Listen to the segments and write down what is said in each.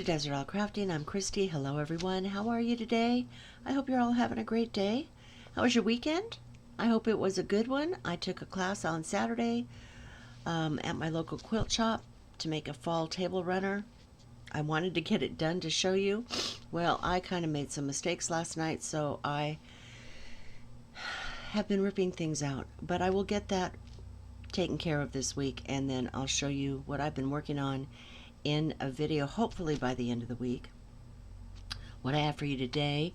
Desert All Crafting. I'm Christy. Hello everyone. How are you today? I hope you're all having a great day. How was your weekend? I hope it was a good one. I took a class on Saturday at my local quilt shop to make a fall table runner. I wanted to get it done to show you. Well, I kind of made some mistakes last night, so I have been ripping things out. But I will get that taken care of this week, and then I'll show you what I've been working on in a video, hopefully by the end of the week. What I have for you today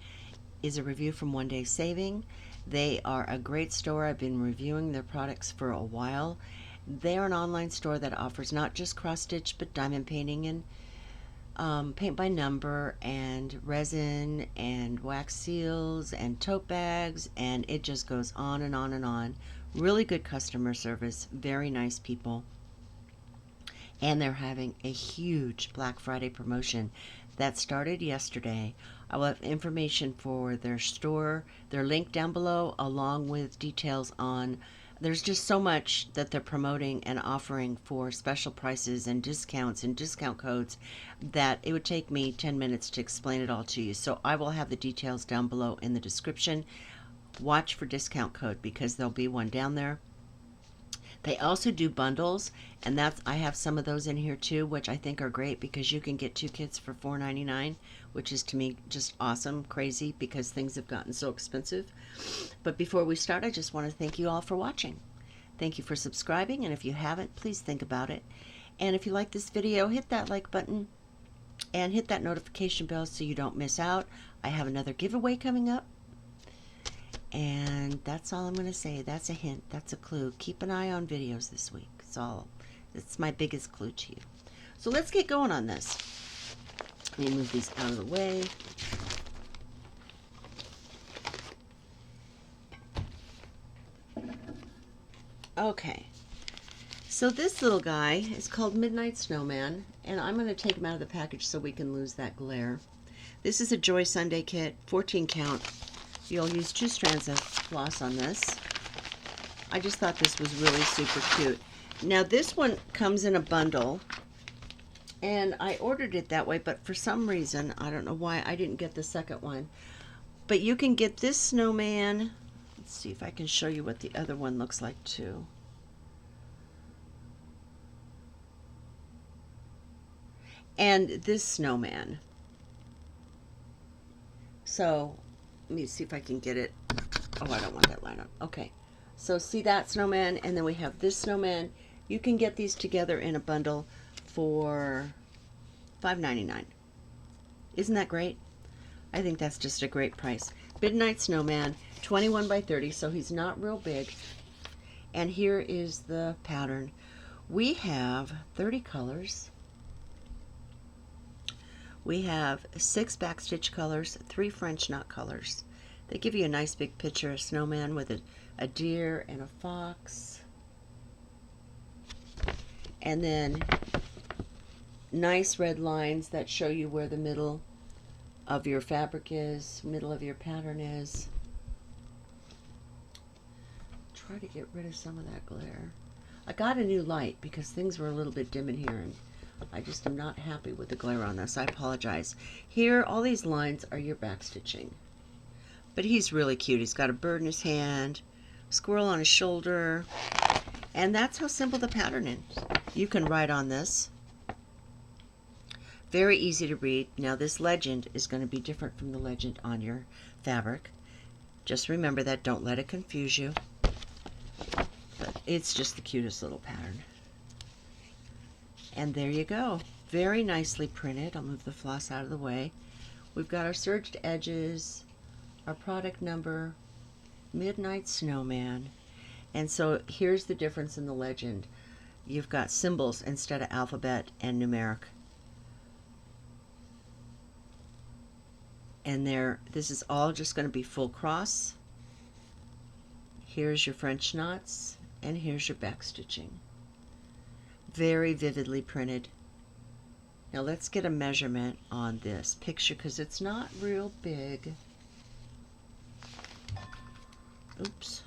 is a review from One Day Saving. They are a great store. I've been reviewing their products for a while. They are an online store that offers not just cross stitch but diamond painting and paint by number and resin and wax seals and tote bags, and it just goes on and on and on. Really good customer service, very nice people. And they're having a huge Black Friday promotion that started yesterday. I will have information for their store, their link down below, along with details on, there's just so much that they're promoting and offering for special prices and discounts and discount codes that it would take me 10 minutes to explain it all to you. So I will have the details down below in the description. Watch for discount code because there'll be one down there. They also do bundles, and I have some of those in here too, which I think are great because you can get 2 kits for $4.99, which is to me just awesome, crazy, because things have gotten so expensive. But before we start, I just want to thank you all for watching. Thank you for subscribing, and if you haven't, please think about it. And if you like this video, hit that like button and hit that notification bell so you don't miss out. I have another giveaway coming up. And that's all I'm going to say. That's a hint. That's a clue. Keep an eye on videos this week. It's my biggest clue to you. So let's get going on this. Let me move these out of the way. Okay. So this little guy is called Midnight Snowman, and I'm going to take him out of the package so we can lose that glare. This is a Joy Sunday kit, 14 count. You'll use 2 strands of floss on this. I just thought this was really super cute. Now this one comes in a bundle, and I ordered it that way, but for some reason, I don't know why, I didn't get the second one. But you can get this snowman. Let's see if I can show you what the other one looks like too. And this snowman. So let me see if I can get it. Oh, I don't want that line up. Okay. So see that snowman, and then we have this snowman. You can get these together in a bundle for $5.99. Isn't that great? I think that's just a great price. Midnight Snowman, 21 by 30, so he's not real big. And here is the pattern. We have 30 colors. We have 6 backstitch colors, 3 French knot colors. They give you a nice big picture of snowman with a deer and a fox. And then nice red lines that show you where the middle of your fabric is, middle of your pattern is. Try to get rid of some of that glare. I got a new light because things were a little bit dim in here, and I just am not happy with the glare on this. I apologize. Here, all these lines are your back stitching. But he's really cute. He's got a bird in his hand, squirrel on his shoulder, and that's how simple the pattern is. You can write on this. Very easy to read. Now this legend is going to be different from the legend on your fabric. Just remember that. Don't let it confuse you. But it's just the cutest little pattern. And there you go. Very nicely printed. I'll move the floss out of the way. We've got our serged edges, our product number, Midnight Snowman. And so here's the difference in the legend. You've got symbols instead of alphabet and numeric. And this is all just going to be full cross. Here's your French knots, and here's your back stitching. Very vividly printed. Now let's get a measurement on this picture because it's not real big. Oops.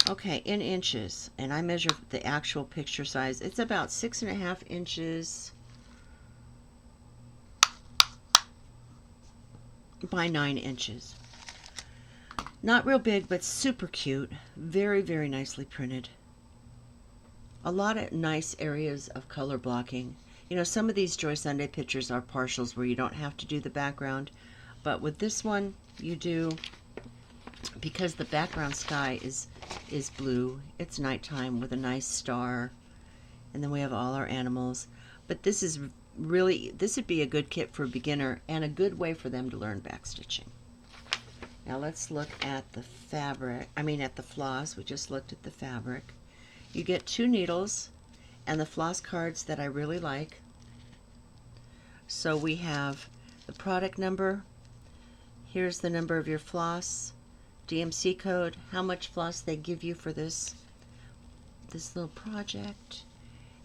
Okay, in inches, and I measure the actual picture size. It's about 6.5 inches by 9 inches. Not real big, but super cute. Very, very nicely printed. A lot of nice areas of color blocking. You know, some of these Joy Sunday pictures are partials where you don't have to do the background, but with this one you do, because the background sky is blue. It's nighttime with a nice star, and then we have all our animals. But this is really, this would be a good kit for a beginner and a good way for them to learn backstitching. Now let's look at the fabric, at the floss. We just looked at the fabric. You get 2 needles and the floss cards that I really like. So we have the product number. Here's the number of your floss, DMC code, how much floss they give you for this little project,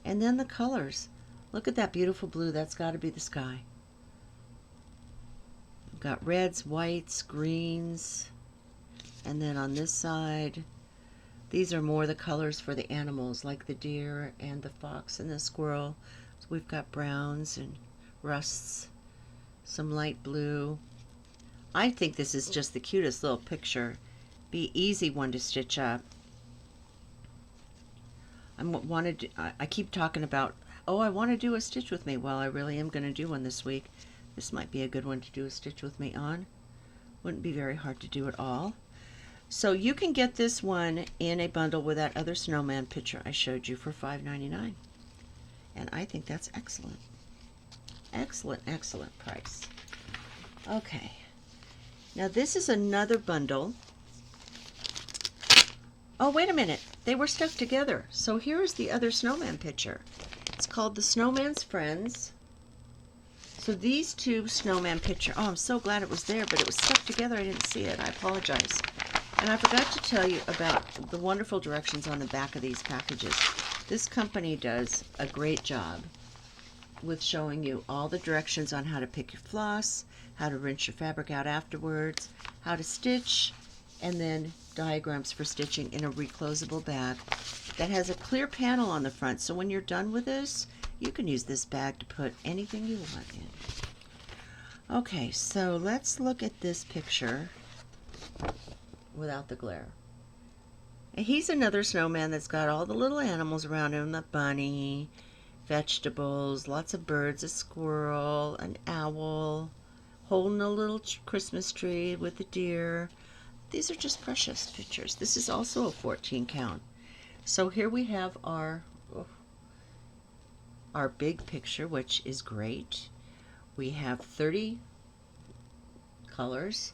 and then the colors. Look at that beautiful blue. That's got to be the sky. We've got reds, whites, greens, and then on this side, these are more the colors for the animals, like the deer and the fox and the squirrel. So we've got browns and rusts, some light blue. I think this is just the cutest little picture. Be easy one to stitch up. I keep talking about, oh, I want to do a stitch with me. Well, I really am going to do one this week. This might be a good one to do a stitch with me on. Wouldn't be very hard to do at all. So you can get this one in a bundle with that other snowman picture I showed you for $5.99. And I think that's excellent. Excellent, excellent price. Okay. Now this is another bundle. Oh, wait a minute. They were stuck together. So here's the other snowman picture. It's called The Snowman's Friends. So these 2 snowman picture. Oh, I'm so glad it was there, but it was stuck together. I didn't see it. I apologize. And I forgot to tell you about the wonderful directions on the back of these packages. This company does a great job with showing you all the directions on how to pick your floss, how to rinse your fabric out afterwards, how to stitch, and then diagrams for stitching in a reclosable bag that has a clear panel on the front. So when you're done with this, you can use this bag to put anything you want in. Okay, so let's look at this picture without the glare. And he's another snowman that's got all the little animals around him, the bunny, vegetables, lots of birds, a squirrel, an owl, holding a little Christmas tree with a deer. These are just precious pictures. This is also a 14 count. So here we have our big picture, which is great. We have 30 colors,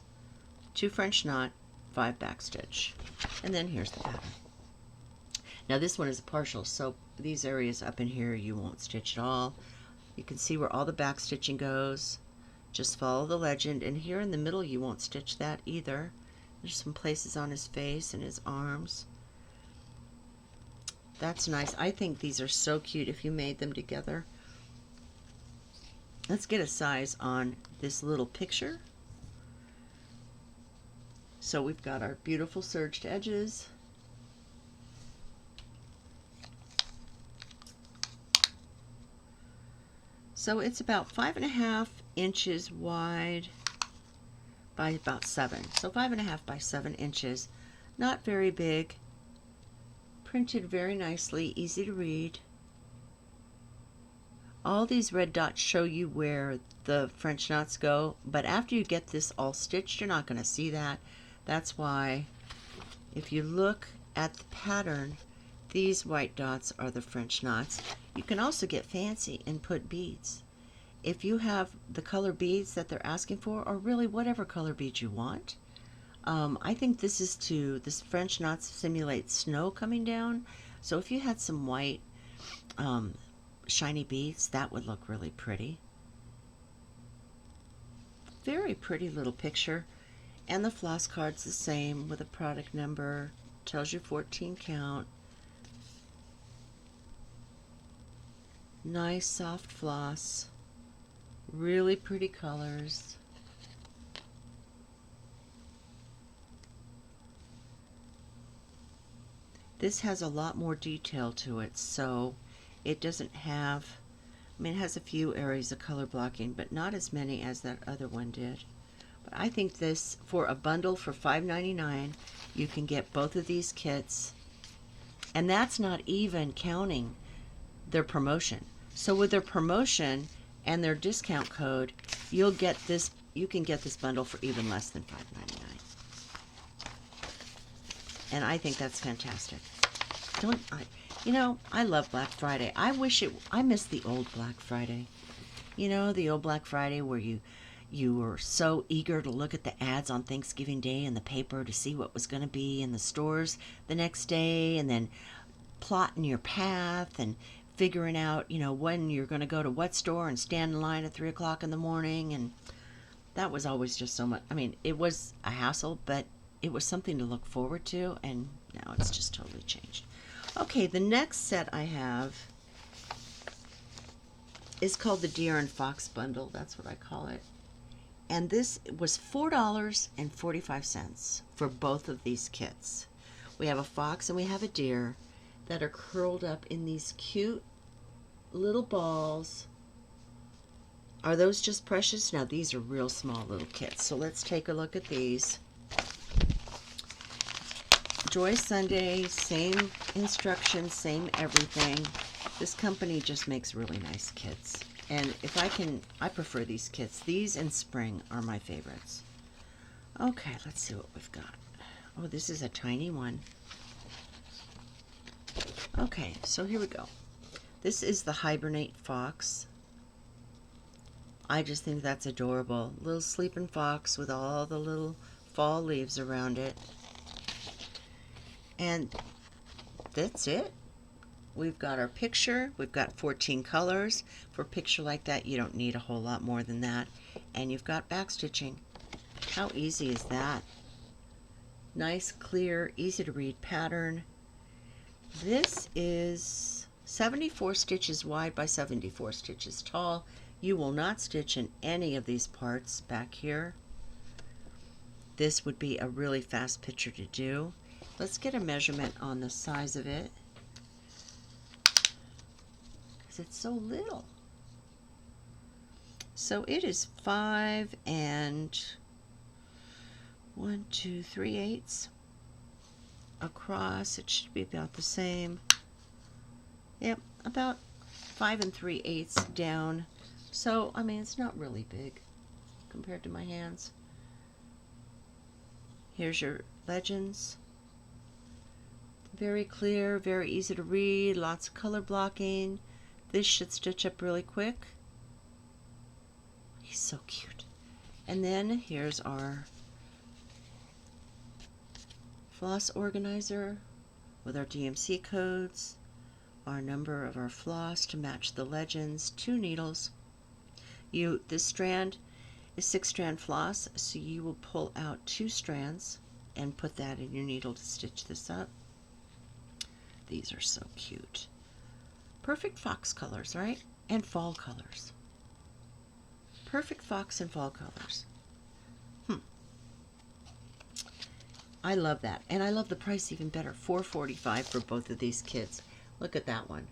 2 French knot, 5 backstitch, and then here's the pattern. Now this one is a partial, so these areas up in here you won't stitch at all. You can see where all the back stitching goes. Just follow the legend, and here in the middle you won't stitch that either. There's some places on his face and his arms. That's nice. I think these are so cute if you made them together. Let's get a size on this little picture. So we've got our beautiful serged edges. So it's about 5.5 inches wide by about 7. So 5.5 by 7 inches. Not very big. Printed very nicely, easy to read. All these red dots show you where the French knots go, but after you get this all stitched, you're not going to see that. That's why if you look at the pattern, these white dots are the French knots. You can also get fancy and put beads. If you have the color beads that they're asking for, or really whatever color beads you want, I think this French knots simulate snow coming down. So if you had some white shiny beads, that would look really pretty. Very pretty little picture. And the floss card's the same with a product number. Tells you 14 count. Nice soft floss. Really pretty colors. This has a lot more detail to it, so it doesn't have, it has a few areas of color blocking, but not as many as that other one did. But I think this, for a bundle for $5.99, you can get both of these kits. And that's not even counting their promotion. So with their promotion and their discount code, you'll get this. You can get this bundle for even less than $5.99. And I think that's fantastic. I love Black Friday. I miss the old Black Friday. The old Black Friday where you were so eager to look at the ads on Thanksgiving Day in the paper to see what was going to be in the stores the next day, and then plotting your path and figuring out, when you're going to go to what store and stand in line at 3 o'clock in the morning. And that was always just so much. I mean, it was a hassle, but it was something to look forward to, and now it's just totally changed. Okay, the next set I have is called the Deer and Fox Bundle. That's what I call it. And this was $4.45 for both of these kits. We have a fox and we have a deer that are curled up in these cute little balls. Are those just precious? Now, these are real small little kits. So let's take a look at these. Joy Sunday, same instructions, same everything. This company just makes really nice kits. And I prefer these kits. These in spring are my favorites. Okay, let's see what we've got. Oh, this is a tiny one. Okay, so here we go. This is the Hibernate Fox. I just think that's adorable. Little sleeping fox with all the little fall leaves around it. And that's it. We've got our picture. We've got 14 colors. For a picture like that, you don't need a whole lot more than that. And you've got back stitching. How easy is that? Nice, clear, easy to read pattern. This is 74 stitches wide by 74 stitches tall. You will not stitch in any of these parts back here. This would be a really fast picture to do. Let's get a measurement on the size of it, because it's so little. So it is 5 3/8 across. It should be about the same. Yep, about 5 3/8 down. So, I mean, it's not really big compared to my hands. Here's your legends. Very clear, very easy to read, lots of color blocking. This should stitch up really quick. He's so cute. And then here's our floss organizer with our DMC codes, our number of our floss to match the legends, 2 needles. This strand is 6-strand floss, so you will pull out 2 strands and put that in your needle to stitch this up. These are so cute. Perfect fox colors, right? And fall colors. Perfect fox and fall colors. I love that. And I love the price even better. $4.45 for both of these kits. Look at that one.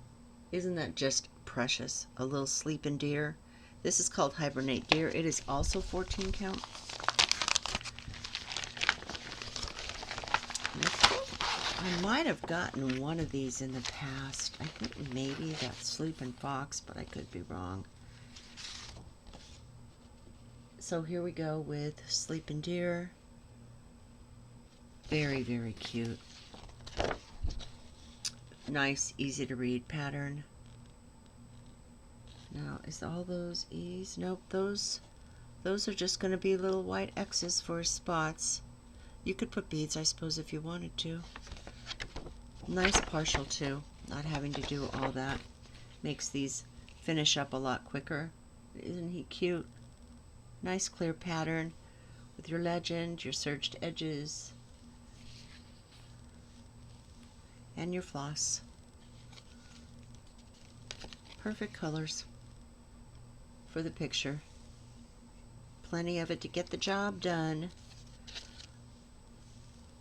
Isn't that just precious? A little sleeping deer. This is called Hibernate Deer. It is also 14 count. I might have gotten one of these in the past. I think maybe that Sleeping Fox, but I could be wrong. So here we go with Sleeping Deer. Very, very cute. Nice, easy to read pattern. Now, is all those E's? Nope, those are just going to be little white X's for spots. You could put beads, I suppose, if you wanted to. Nice partial, too. Not having to do all that. Makes these finish up a lot quicker. Isn't he cute? Nice clear pattern with your legend, your serged edges, and your floss. Perfect colors for the picture. Plenty of it to get the job done.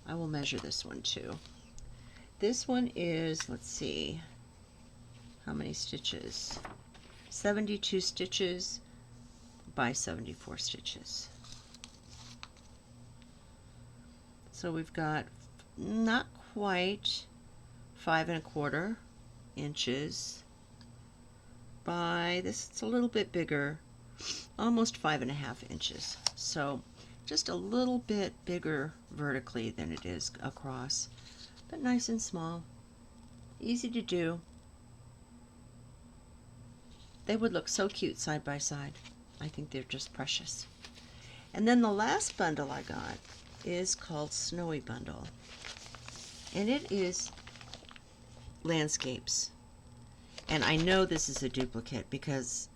I will measure this one too. This one is, let's see, how many stitches? 72 stitches by 74 stitches. So we've got not quite 5¼ inches by this. It's a little bit bigger, almost 5½ inches. So just a little bit bigger vertically than it is across, but nice and small, easy to do. They would look so cute side by side. I think they're just precious. And then the last bundle I got is called Snowy Bundle, and it is landscapes. And I know this is a duplicate because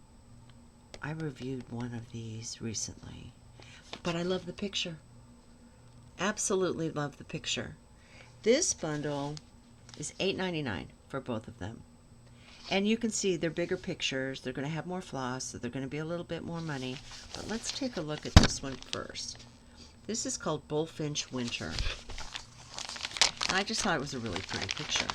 I reviewed one of these recently, but I love the picture. Absolutely love the picture. This bundle is $8.99 for both of them. And you can see they're bigger pictures. They're going to have more floss, so they're going to be a little bit more money. But let's take a look at this one first. This is called Bullfinch Winter. I just thought it was a really pretty picture.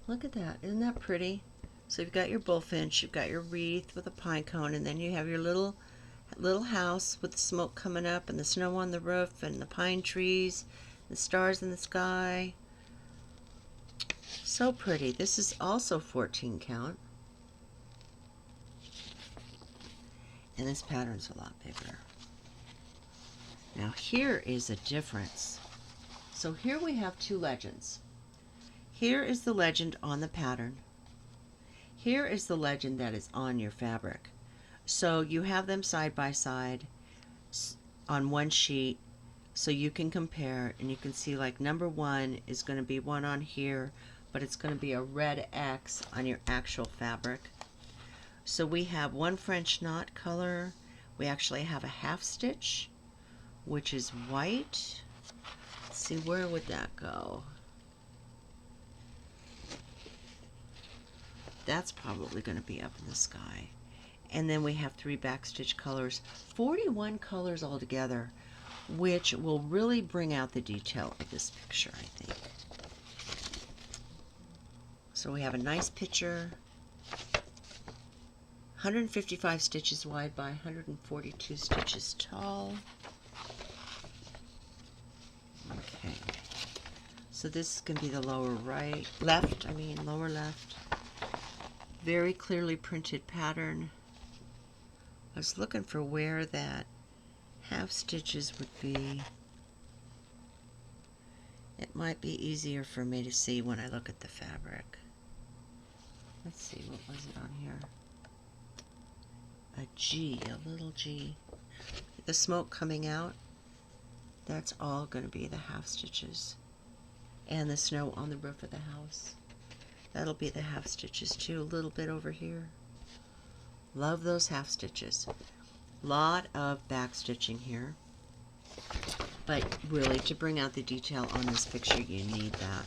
Look at that. Isn't that pretty? So you've got your bullfinch, you've got your wreath with a pine cone, and then you have your little house with the smoke coming up and the snow on the roof and the pine trees, the stars in the sky. So pretty. This is also 14 count. And this pattern's a lot bigger. Now here is a difference. So here we have two legends. Here is the legend on the pattern. Here is the legend that is on your fabric. So you have them side by side on one sheet, so you can compare, and you can see like number 1 is going to be one on here, but it's going to be a red X on your actual fabric. So we have one French knot color. We actually have a half stitch, which is white. Let's see, where would that go? That's probably going to be up in the sky. And then we have 3 backstitch colors, 41 colors altogether, which will really bring out the detail of this picture, I think. So we have a nice picture, 155 stitches wide by 142 stitches tall. Okay, so this is going to be the lower lower left. Very clearly printed pattern. I was looking for where that half stitches would be. It might be easier for me to see when I look at the fabric. Let's see, what was it on here? A G, a little G. The smoke coming out, that's all going to be the half stitches. And the snow on the roof of the house, that'll be the half stitches too, a little bit over here. Love those half stitches. Lot of back stitching here, but really to bring out the detail on this picture you need that.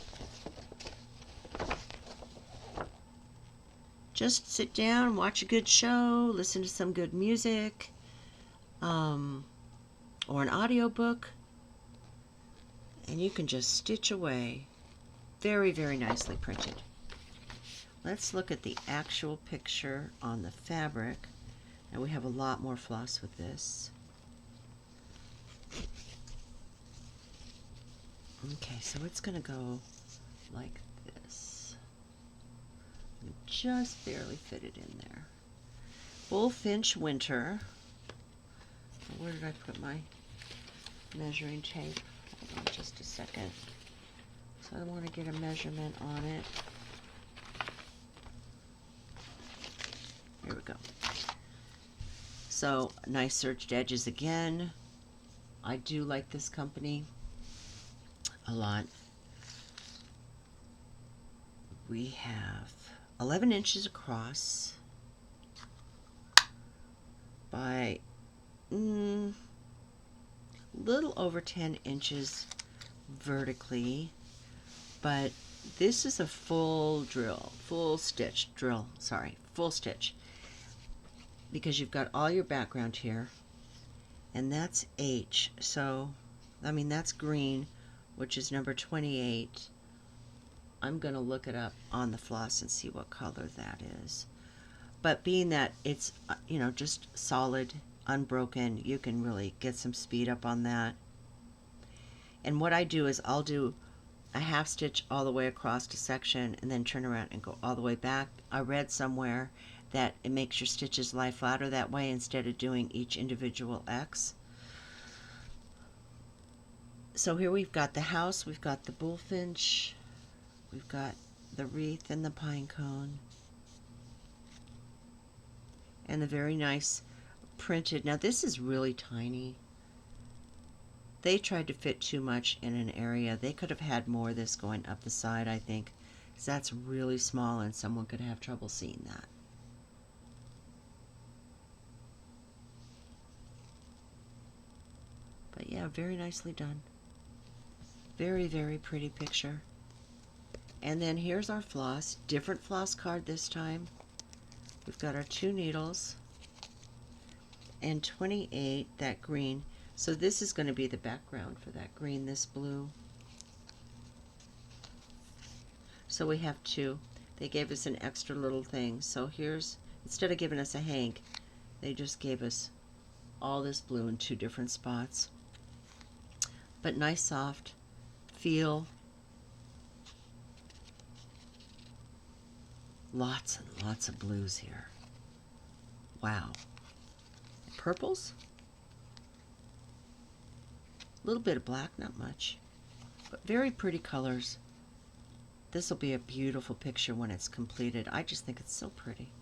Just sit down, watch a good show, listen to some good music, or an audiobook, and you can just stitch away. Very, very nicely printed. Let's look at the actual picture on the fabric. And we have a lot more floss with this. Okay, so it's going to go like this. You just barely fit it in there. Bullfinch Winter. Where did I put my measuring tape? Hold on just a second. So I want to get a measurement on it. Here we go. So nice serged edges again. I do like this company a lot. We have 11 inches across by little over 10 inches vertically, but this is a full stitch, because you've got all your background here, and that's H. So, I mean, that's green, which is number 28. I'm going to look it up on the floss and see what color that is. But being that it's, just solid, unbroken, you can really get some speed up on that. And what I do is I'll do a half stitch all the way across a section and then turn around and go all the way back. I read somewhere that it makes your stitches lie flatter that way instead of doing each individual X. So here we've got the house, we've got the bullfinch, we've got the wreath and the pine cone, and the very nice printed. Now this is really tiny. They tried to fit too much in an area. They could have had more of this going up the side, I think, because that's really small and someone could have trouble seeing that. But yeah, very nicely done. Very, very pretty picture. And then here's our floss. Different floss card this time. We've got our 2 needles and 28, that green. So this is going to be the background for that green, this blue. So we have 2. They gave us an extra little thing. So here's, instead of giving us a hank, they just gave us all this blue in 2 different spots. But nice soft feel. Lots and lots of blues here. Wow. Purples? A little bit of black, not much. But very pretty colors. This will be a beautiful picture when it's completed. I just think it's so pretty.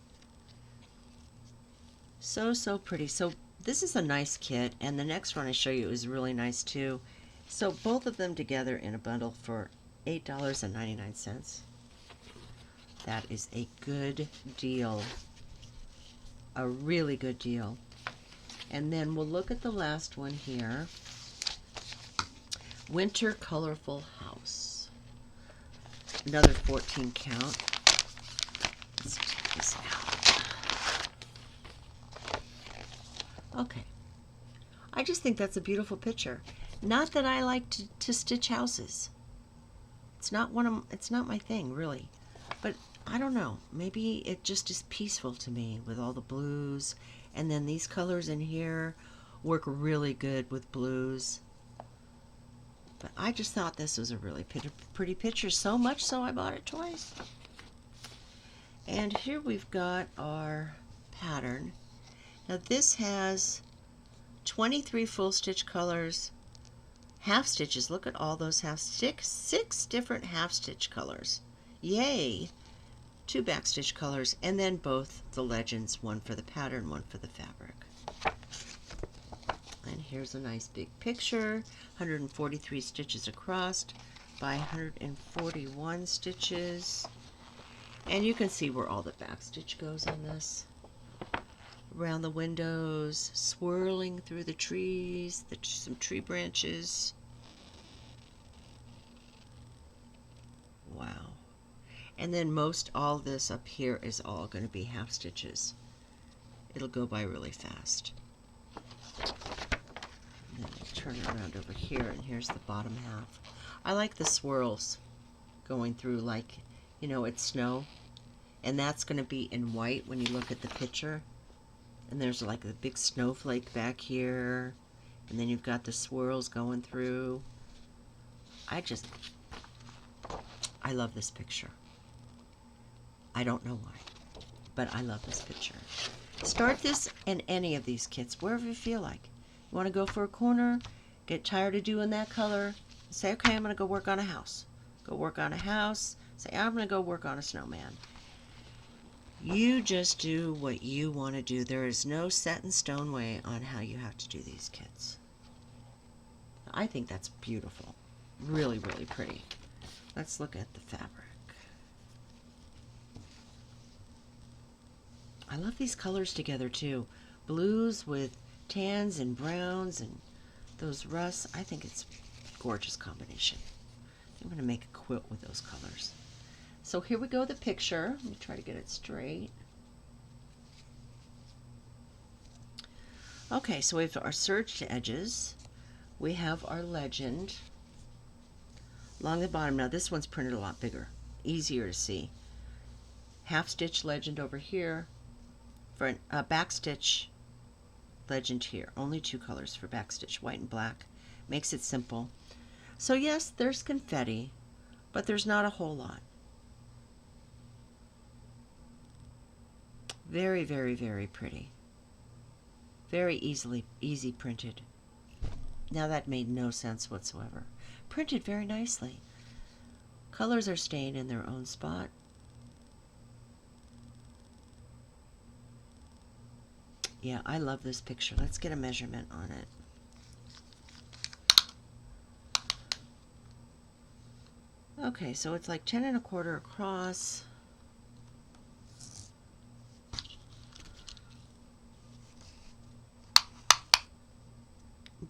So pretty. So this is a nice kit, and the next one I show you is really nice too. So both of them together in a bundle for $8.99. That is a good deal. A really good deal. And then we'll look at the last one here. Winter Colorful House. Another 14 count. Let's take this out. Okay. I just think that's a beautiful picture. Not that I like to stitch houses. It's not my thing, really. But I don't know. Maybe it just is peaceful to me with all the blues. And then these colors in here work really good with blues. But I just thought this was a really pretty picture, so much so I bought it twice. And here we've got our pattern. Now this has 23 full stitch colors, half stitches. Look at all those half stitch, 6 different half stitch colors. Yay! 2 back stitch colors, and then both the legends, one for the pattern, one for the fabric. And here's a nice big picture, 143 stitches across by 141 stitches. And you can see where all the back stitch goes on this. Around the windows, swirling through the trees, some tree branches. Wow. And then most all this up here is all going to be half stitches. It'll go by really fast. And then we'll turn it around over here, and here's the bottom half. I like the swirls going through, like, you know, it's snow. And that's going to be in white when you look at the picture. And there's like a big snowflake back here. And then you've got the swirls going through. I love this picture. I don't know why, but I love this picture. Start this in any of these kits, wherever you feel like. You want to go for a corner, get tired of doing that color, say, okay, I'm going to go work on a house. Go work on a house, say, I'm going to go work on a snowman. You just do what you want to do. There is no set in stone way on how you have to do these kits. I think that's beautiful. Really, really pretty. Let's look at the fabric. I love these colors together too. Blues with tans and browns and those rusts. I think it's a gorgeous combination. I'm going to make a quilt with those colors. So here we go, the picture. Let me try to get it straight. Okay, so we have our serged edges. We have our legend along the bottom. Now this one's printed a lot bigger, easier to see. Half stitch legend over here, for a back stitch legend here. Only 2 colors for backstitch, white and black. Makes it simple. So yes, there's confetti, but there's not a whole lot. Very, very, very pretty. Very easy printed. Now that made no sense whatsoever. Printed very nicely. Colors are staying in their own spot. Yeah, I love this picture. Let's get a measurement on it. Okay, so it's like 10 1/4 across.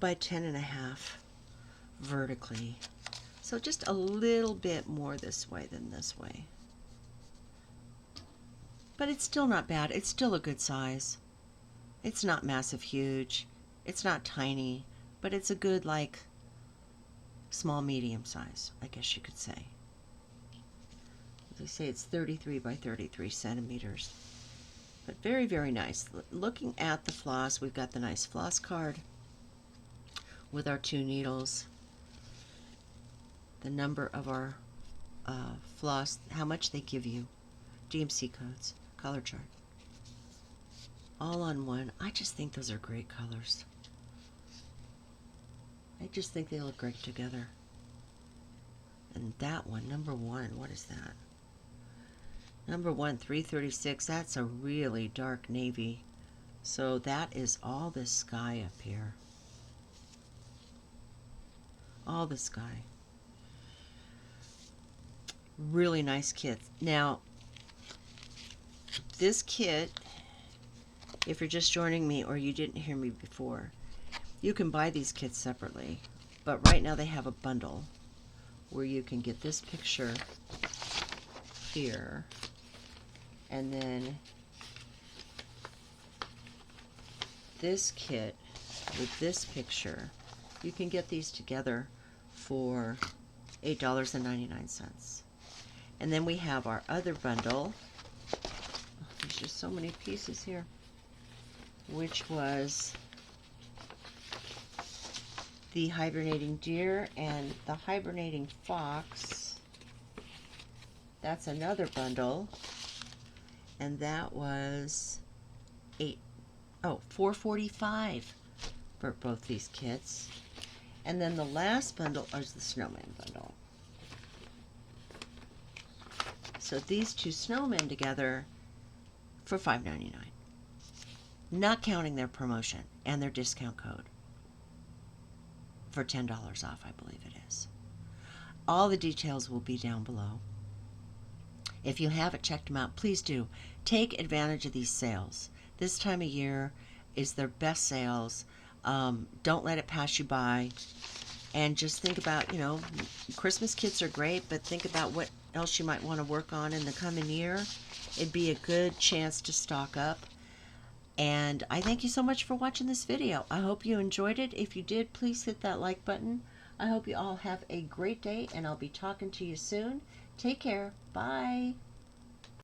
By 10 1/2 vertically. So just a little bit more this way than this way. But it's still not bad. It's still a good size. It's not massive huge. It's not tiny, but it's a good, like, small medium size, I guess you could say. As I say, it's 33 by 33 centimeters. But very, very nice. Looking at the floss, we've got the nice floss card with our 2 needles, the number of our floss, how much they give you, DMC codes, color chart, all on one. I just think those are great colors. I just think they look great together. And that one, number 1, what is that? Number 1, 336, that's a really dark navy. So that is all this sky up here. All the sky. Really nice kit. Now, this kit, if you're just joining me or you didn't hear me before, you can buy these kits separately. But right now they have a bundle where you can get this picture here, and then this kit with this picture. You can get these together for $8.99. And then we have our other bundle. Oh, there's just so many pieces here. Which was the hibernating deer and the hibernating fox. That's another bundle. And that was $4.45 for both these kits. And then the last bundle is the snowman bundle. So these 2 snowmen together for $5.99. Not counting their promotion and their discount code for $10 off, I believe it is. All the details will be down below. If you haven't checked them out, please do. Take advantage of these sales. This time of year is their best sales. Don't let it pass you by. And just think about, Christmas kits are great, but think about what else you might want to work on in the coming year. It'd be a good chance to stock up. And I thank you so much for watching this video. I hope you enjoyed it. If you did, please hit that like button. I hope you all have a great day, and I'll be talking to you soon. Take care. Bye.